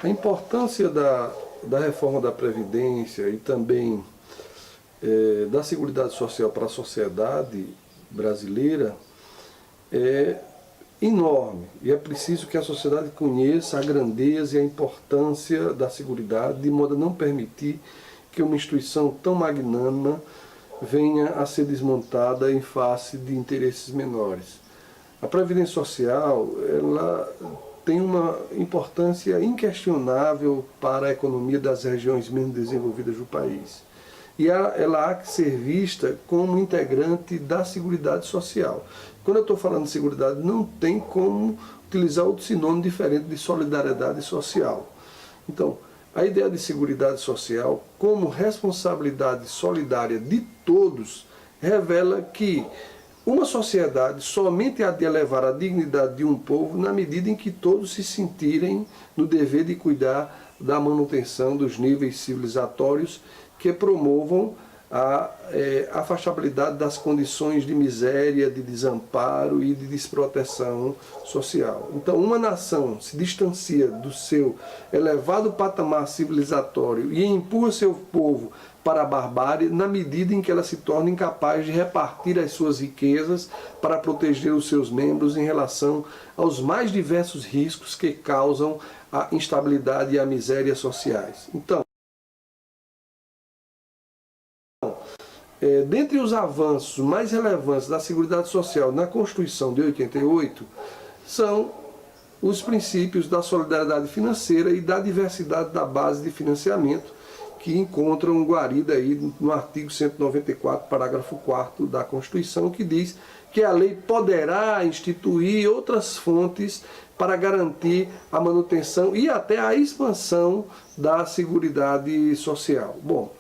A importância da reforma da Previdência e também da Seguridade Social para a sociedade brasileira é enorme. E é preciso que a sociedade conheça a grandeza e a importância da Seguridade, de modo a não permitir que uma instituição tão magnânima venha a ser desmontada em face de interesses menores. A Previdência Social, ela tem uma importância inquestionável para a economia das regiões menos desenvolvidas do país. E ela há que ser vista como integrante da Seguridade Social. Quando eu estou falando de Seguridade, não tem como utilizar outro sinônimo diferente de solidariedade social. Então, a ideia de Seguridade Social como responsabilidade solidária de todos revela que uma sociedade somente há de elevar a dignidade de um povo na medida em que todos se sentirem no dever de cuidar da manutenção dos níveis civilizatórios que promovam a afastabilidade das condições de miséria, de desamparo e de desproteção social. Então, uma nação se distancia do seu elevado patamar civilizatório e empurra seu povo para a barbárie na medida em que ela se torna incapaz de repartir as suas riquezas para proteger os seus membros em relação aos mais diversos riscos que causam a instabilidade e a miséria sociais. Então, dentre os avanços mais relevantes da Seguridade Social na Constituição de 88, são os princípios da solidariedade financeira e da diversidade da base de financiamento, que encontram guarida aí no artigo 194, parágrafo 4º da Constituição, que diz que a lei poderá instituir outras fontes para garantir a manutenção e até a expansão da Seguridade Social. Bom,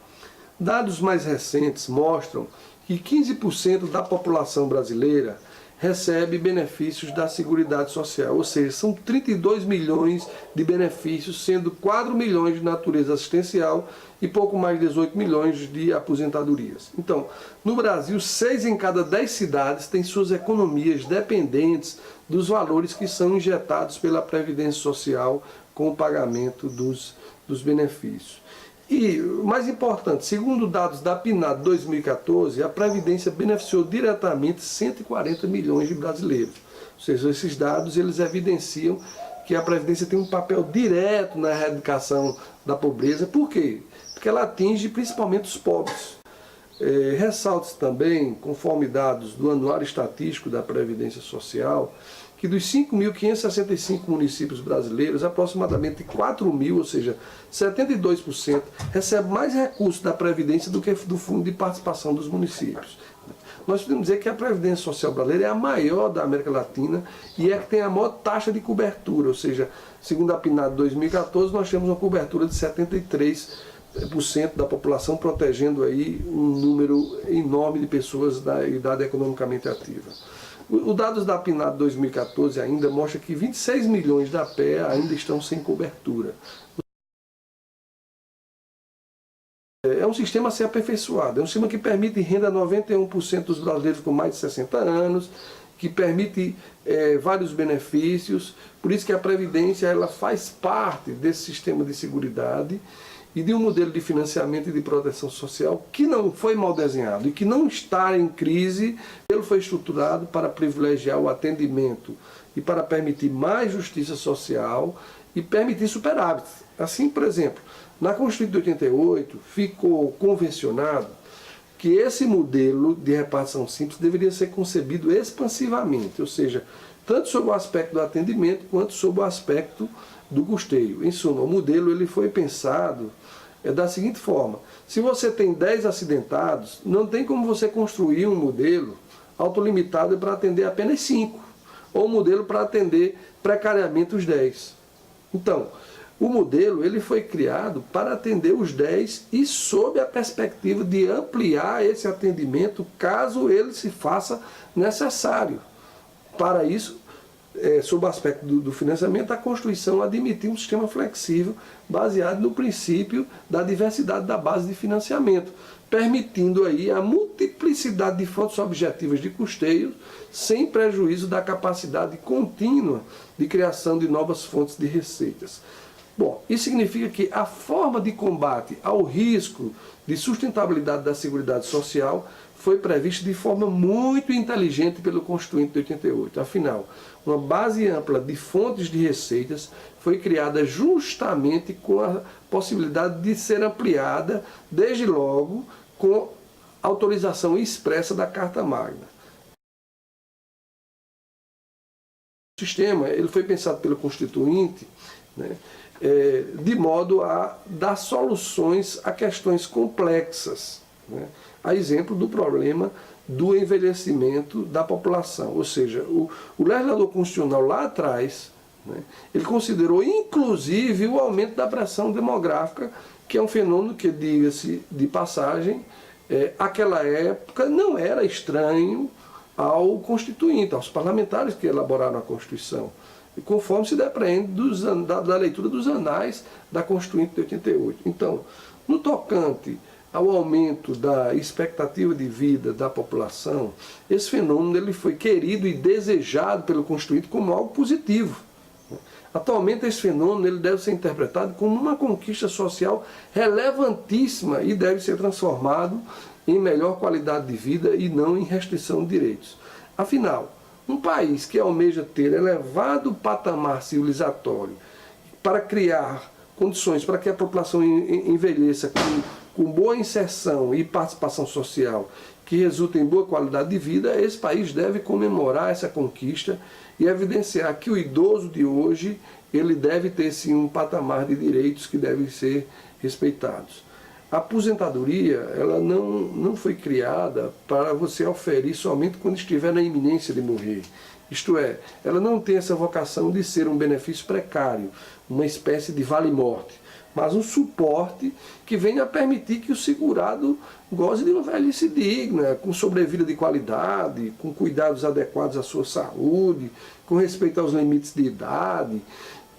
dados mais recentes mostram que 15% da população brasileira recebe benefícios da Seguridade Social, ou seja, são 32 milhões de benefícios, sendo 4 milhões de natureza assistencial e pouco mais de 18 milhões de aposentadorias. Então, no Brasil, 6 em cada 10 cidades têm suas economias dependentes dos valores que são injetados pela Previdência Social com o pagamento dos benefícios. E, mais importante, segundo dados da PNAD 2014, a Previdência beneficiou diretamente 140 milhões de brasileiros. Ou seja, esses dados eles evidenciam que a Previdência tem um papel direto na erradicação da pobreza. Por quê? Porque ela atinge principalmente os pobres. Ressalta-se também, conforme dados do Anuário Estatístico da Previdência Social, que dos 5.565 municípios brasileiros, aproximadamente 4.000, ou seja, 72%, recebe mais recursos da Previdência do que do Fundo de Participação dos municípios. Nós podemos dizer que a Previdência Social brasileira é a maior da América Latina e é a que tem a maior taxa de cobertura, ou seja, segundo a PNAD 2014, nós temos uma cobertura de 73% da população, protegendo aí um número enorme de pessoas da idade economicamente ativa. Os dados da PNAD 2014 ainda mostram que 26 milhões da PE ainda estão sem cobertura. É um sistema a ser aperfeiçoado, é um sistema que permite renda a 91% dos brasileiros com mais de 60 anos, que permite vários benefícios, por isso que a Previdência ela faz parte desse sistema de seguridade e de um modelo de financiamento e de proteção social que não foi mal desenhado e que não está em crise. Ele foi estruturado para privilegiar o atendimento e para permitir mais justiça social e permitir superávit. Assim, por exemplo, na Constituição de 88 ficou convencionado que esse modelo de repartição simples deveria ser concebido expansivamente, ou seja, tanto sob o aspecto do atendimento quanto sob o aspecto do custeio. Em suma, o modelo ele foi pensado da seguinte forma: se você tem 10 acidentados, não tem como você construir um modelo autolimitado para atender apenas 5, ou um modelo para atender precariamente os 10. Então, o modelo ele foi criado para atender os 10 e sob a perspectiva de ampliar esse atendimento caso ele se faça necessário. Para isso, sob o aspecto do financiamento, a Constituição admitiu um sistema flexível baseado no princípio da diversidade da base de financiamento, permitindo aí a multiplicidade de fontes objetivas de custeio sem prejuízo da capacidade contínua de criação de novas fontes de receitas. Bom, Isso significa que a forma de combate ao risco de sustentabilidade da Seguridade Social foi prevista de forma muito inteligente pelo Constituinte de 88. Afinal, uma base ampla de fontes de receitas foi criada justamente com a possibilidade de ser ampliada, desde logo, com autorização expressa da Carta Magna. O sistema ele foi pensado pelo Constituinte, né, de modo a dar soluções a questões complexas, né, a exemplo do problema do envelhecimento da população. Ou seja, o legislador constitucional lá atrás, né, ele considerou inclusive o aumento da pressão demográfica, que é um fenômeno que, diga-se de passagem, aquela época não era estranho ao Constituinte, aos parlamentares que elaboraram a Constituição, conforme se depreende da leitura dos anais da Constituinte de 88. Então, no tocante ao aumento da expectativa de vida da população, esse fenômeno ele foi querido e desejado pelo Constituinte como algo positivo. Atualmente, esse fenômeno ele deve ser interpretado como uma conquista social relevantíssima e deve ser transformado em melhor qualidade de vida e não em restrição de direitos. Afinal, um país que almeja ter elevado patamar civilizatório para criar condições para que a população envelheça com boa inserção e participação social que resulta em boa qualidade de vida, esse país deve comemorar essa conquista e evidenciar que o idoso de hoje ele deve ter sim um patamar de direitos que devem ser respeitados. A aposentadoria ela não foi criada para você oferir somente quando estiver na iminência de morrer. Isto é, ela não tem essa vocação de ser um benefício precário, uma espécie de vale-morte, mas um suporte que venha a permitir que o segurado goze de uma velhice digna, com sobrevida de qualidade, com cuidados adequados à sua saúde, com respeito aos limites de idade,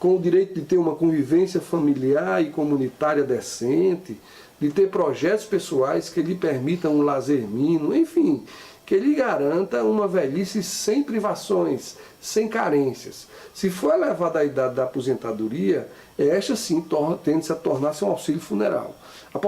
com o direito de ter uma convivência familiar e comunitária decente, de ter projetos pessoais que lhe permitam um lazer mínimo, enfim, que lhe garanta uma velhice sem privações, sem carências. Se for elevada a idade da aposentadoria, esta sim tende-se a tornar-se um auxílio funeral. A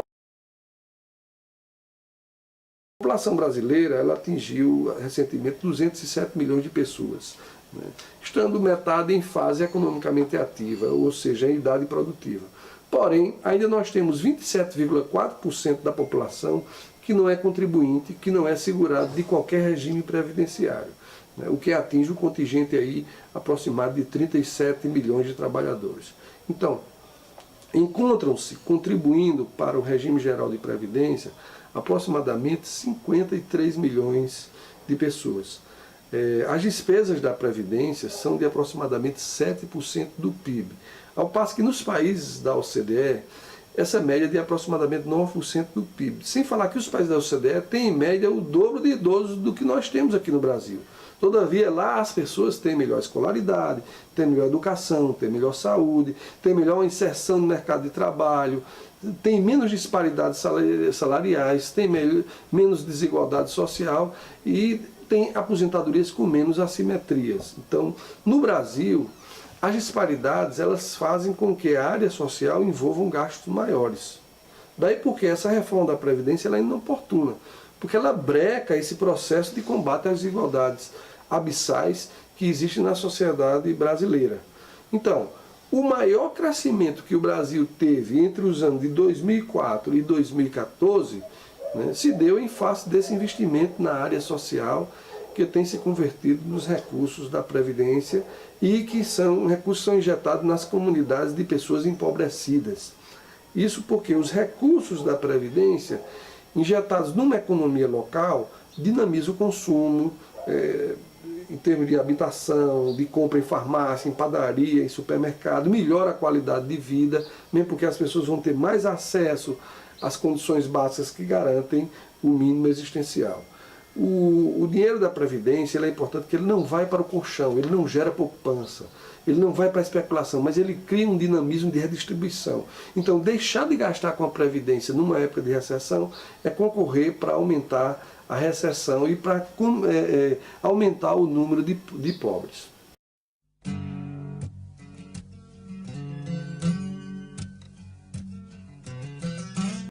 população brasileira ela atingiu recentemente 207 milhões de pessoas, né, estando metade em fase economicamente ativa, ou seja, em idade produtiva. Porém, ainda nós temos 27,4% da população que não é contribuinte, que não é segurado de qualquer regime previdenciário, né, o que atinge o contingente aí aproximado de 37 milhões de trabalhadores. Então, encontram-se contribuindo para o regime geral de previdência aproximadamente 53 milhões de pessoas. As despesas da Previdência são de aproximadamente 7% do PIB, ao passo que nos países da OCDE, essa média é de aproximadamente 9% do PIB. Sem falar que os países da OCDE têm em média o dobro de idosos do que nós temos aqui no Brasil. Todavia, lá as pessoas têm melhor escolaridade, têm melhor educação, têm melhor saúde, têm melhor inserção no mercado de trabalho, tem menos disparidades salariais, tem menos desigualdade social e tem aposentadorias com menos assimetrias. Então, no Brasil, as disparidades elas fazem com que a área social envolva gastos maiores. Daí porque essa reforma da Previdência ela é inoportuna, porque ela breca esse processo de combate às desigualdades abissais que existem na sociedade brasileira. Então, o maior crescimento que o Brasil teve entre os anos de 2004 e 2014, né, se deu em face desse investimento na área social que tem se convertido nos recursos da Previdência e que recursos são injetados nas comunidades de pessoas empobrecidas. Isso porque os recursos da Previdência, injetados numa economia local, dinamizam o consumo, em termos de habitação, de compra em farmácia, em padaria, em supermercado, melhora a qualidade de vida, mesmo porque as pessoas vão ter mais acesso às condições básicas que garantem o mínimo existencial. O dinheiro da Previdência ele é importante porque ele não vai para o colchão, ele não gera poupança, ele não vai para a especulação, mas ele cria um dinamismo de redistribuição. Então, deixar de gastar com a Previdência numa época de recessão é concorrer para aumentar a recessão e para aumentar o número de pobres.